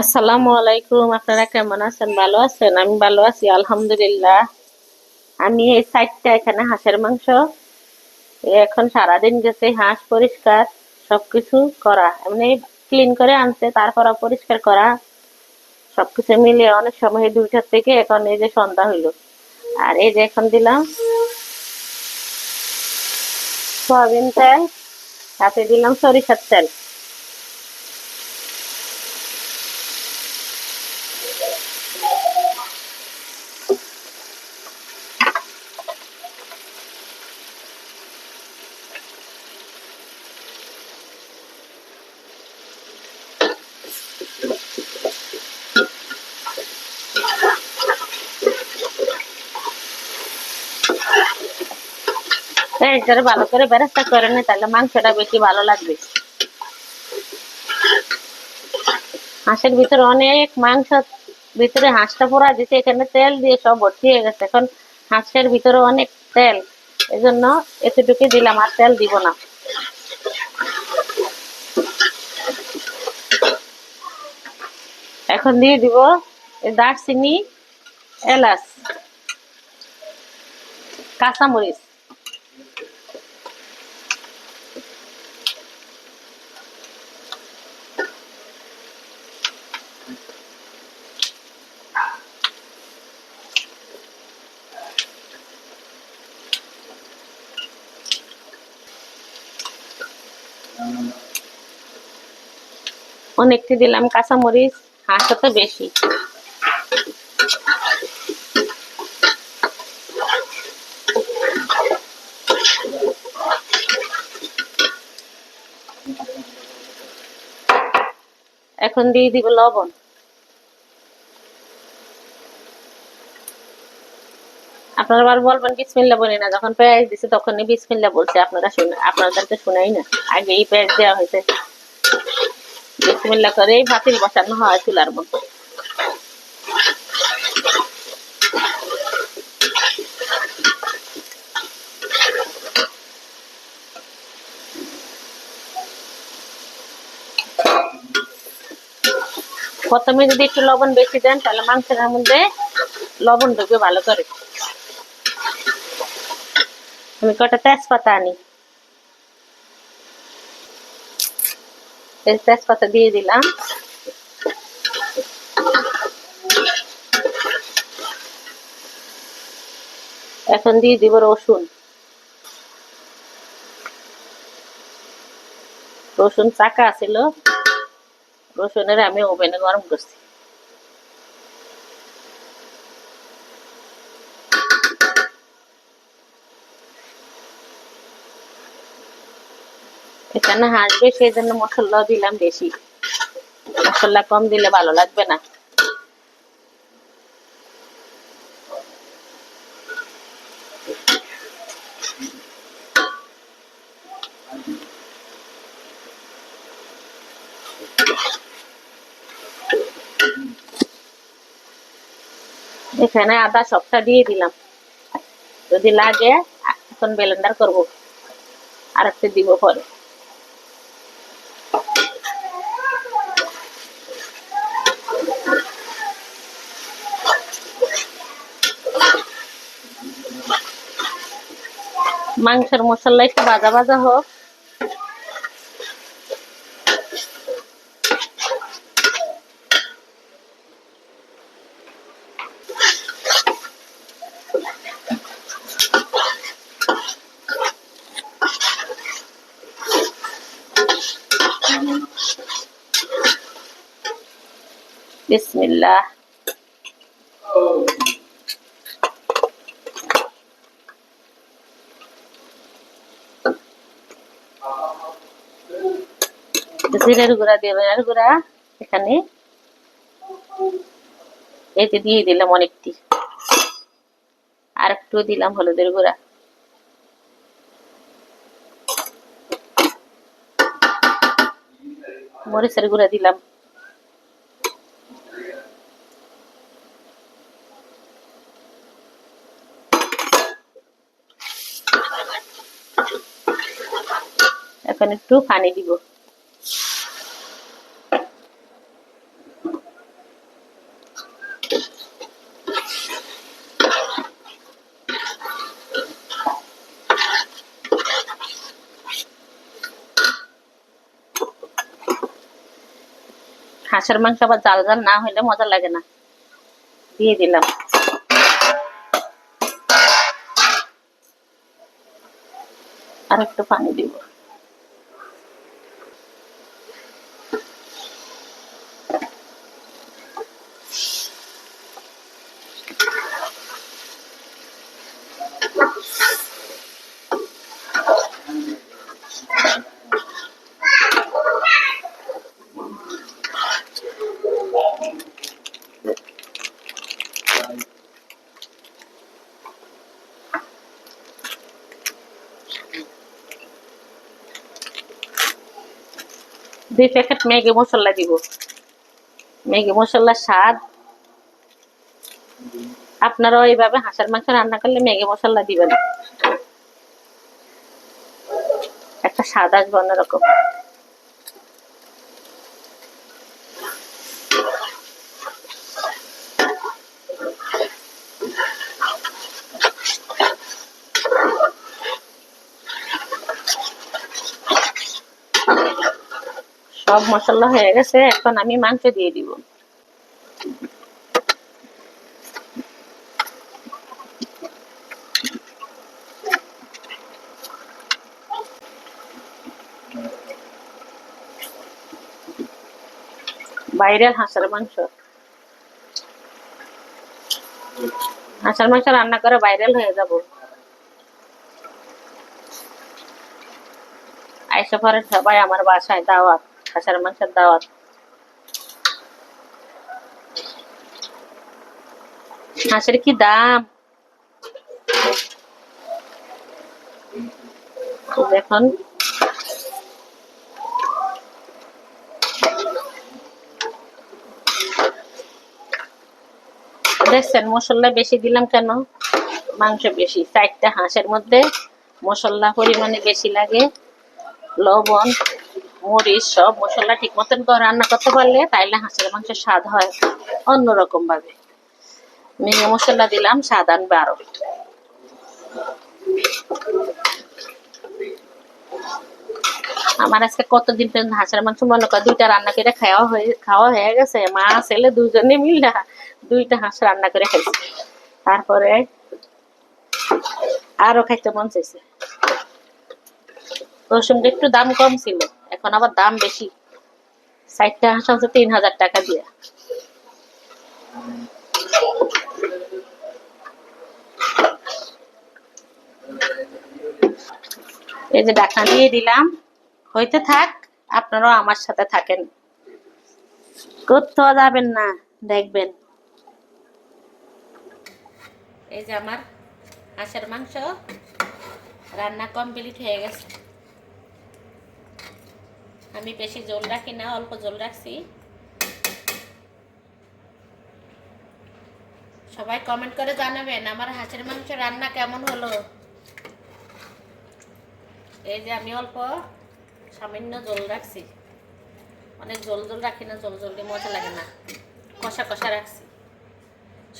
আসসালামু আলাইকুম। আপনারা কেমন আছেন? ভালো আছেন? আমি ভালো আছি আলহামদুলিল্লাহ। আমি এই সাইডটা এখানে হাঁসের মাংস এখন সারাদিন গেছে, হাঁস পরিষ্কার সবকিছু করা, এমনি ক্লিন করে আনছে, তারপর পরিষ্কার করা সবকিছু মিলিয়ে অনেক সময় 2টার থেকে এখন এই যে সন্ধ্যা হইলো। আর এই যে এখন দিলাম সয়াবিন তেল, সাথে দিলাম সরিষার তেল। এটারে ভালো করে বেরেস্তা করে নে, তাহলে মাংসটা বেশি ভালো লাগবে। হাঁসের ভিতরে অনেক মাংস, ভিতরে হাঁসটা পোড়া দিতে এখানে তেল দিয়ে সব ভর্তি হয়ে গেছে। এখন হাঁসের ভিতরে অনেক তেল, এজন্য এতটুকু দিলাম, আর তেল দিব না। এখন দিয়ে দিব দারচিনি, এলাচ, কাঁচামরিচ। অনেকটি দিলাম কাঁচামরিচ, হাঁস তো বেশি। এখন দিয়ে দিব লবণ। আপনারা আবার বলবেন বিসমিল্লাহ বলি না, যখন পেঁয়াজ দিছে তখনই বিসমিল্লাহ বলছে। আপনারা শুনে, আপনাদেরকে শোনাই না, আগে এই পেঁয়াজ দেওয়া হয়েছে। বিসমিল্লাহ করেই ভাতিল বসানো হয় চুলার মধ্যে। প্রথমে যদি একটু লবণ বেশি দেন তাহলে মাংসের মধ্যে লবণ ঢুকে ভালো করে। আমি কটা তেজপাতা আনি, তেজপাতা দিয়ে দিলাম। এখন দিয়ে দিব রসুন। রসুন চাকা ছিল, রসুনের আমি ওভেনে গরম করছি। এখানে হাসবে সেই জন্য মশলা দিলাম বেশি, মশলা কম দিলে ভালো লাগবে না। এখানে আদা সবটা দিয়ে দিলাম, যদি লাগে এখন ব্লেন্ডার করব, আর একটু দিব পরে। মাংসের মশলা একটু ভাজা ভাজা হোক। বিসমিল্লাহ। জিরের গুঁড়া দেবেন, আর গুঁড়া এখানে এই যে দিয়ে দিলাম অনেকটি, আর একটু দিলাম হলুদের গুঁড়া। মরিচের গুঁড়া দিলাম। এখন একটু পানি দিব। হাঁসের মাংস আবার জাল জাল না হইলে মজা লাগে না। দিয়ে দিলাম। আর একটু পানি দিব। দুই প্যাকেট ম্যাগি মশলা দিব। ম্যাগি মশলার স্বাদ, আপনারাও এইভাবে হাঁসের মাংস রান্না করলে ম্যাগি মশলা দিবেন, একটা স্বাদ আসবে অন্যরকম। সব মশলা হয়ে গেছে, এখন আমি মাংস দিয়ে দিব। ভাইরাল হাঁসের মাংস, হাঁসের মাংস রান্না করে ভাইরাল হয়ে যাব। আইসা পরে সবাই আমার বাসায় দাওয়াত, হাঁসের মাংসের দাওয়াত। হাঁসের কি দাম দেখুন। দেখছেন মশলা বেশি দিলাম কেন? মাংস বেশি, 4টা হাঁসের মধ্যে মশলা পরিমাণে বেশি লাগে। লবণ মরিচ সব মশলা ঠিক মতন করে রান্না করতে পারলে তাইলে হাঁসের মাংসের স্বাদ হয় অন্যরকম ভাবে। ম্যাগি মশলা দিলাম, স্বাদ আনবে আরো। আমার আজকে কতদিন পর্যন্ত হাঁসের মাংস মনে কর 2টা রান্না করে খাওয়া হয়ে গেছে। মা ছেলে দুজনে মিলে 2টা হাঁস রান্না করে খাইছি। তারপরে আরো খাইতে মন চাইছে। ওই সময় একটু দাম কম ছিল, এখন আবার দাম বেশি। 4টা হাঁস আছে 3000 টাকা দিয়ে। এই যে ঢাকনা দিয়ে দিলাম, হইতে থাক, আপনারাও আমার সাথে থাকেন, কোথাও যাবেন না, দেখবেন। এই যে আমার হাঁসের মাংস রান্না কমপ্লিট হয়ে গেছে। আমি বেশি ঝোল রাখি না, অল্প ঝোল রাখছি। সবাই কমেন্ট করে জানাবেন আমার হাঁসের মাংস রান্না কেমন হলো। এই যে আমি অল্প সামান্য ঝোল রাখছি, অনেক ঝোল রাখি না, ঝোল দিয়ে মজা লাগে না, কষা কষা রাখছি।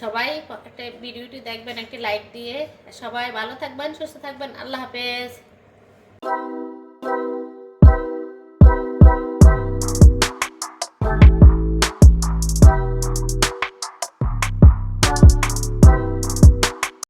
সবাই একটা ভিডিওটি দেখবেন, একটি লাইক দিয়ে। সবাই ভালো থাকবেন, সুস্থ থাকবেন। আল্লাহ হাফেজ।